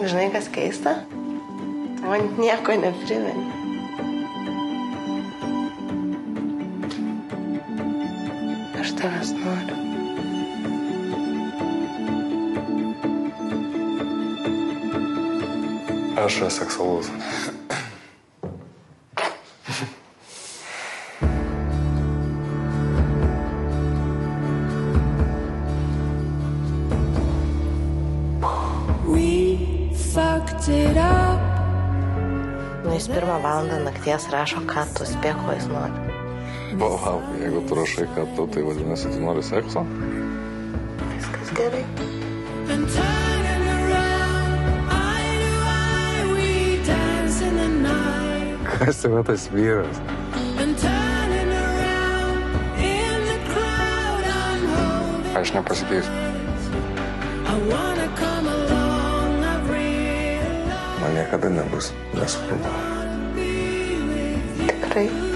Žinai, kas keista? Man nieko neprimeni. Aš tavęs noriu. Aš aseksualus. Jis 1 valandą nakties rašo, ką tu spėk, ko jis nori. Palauk, jeigu tu rašai, ką tu, tai vadinasi, tu nori sekso? Viskas gerai. Kas yra tas vyras? Aš nepasikeisiu. Man niekada nebus nesvarbu. Tikrai.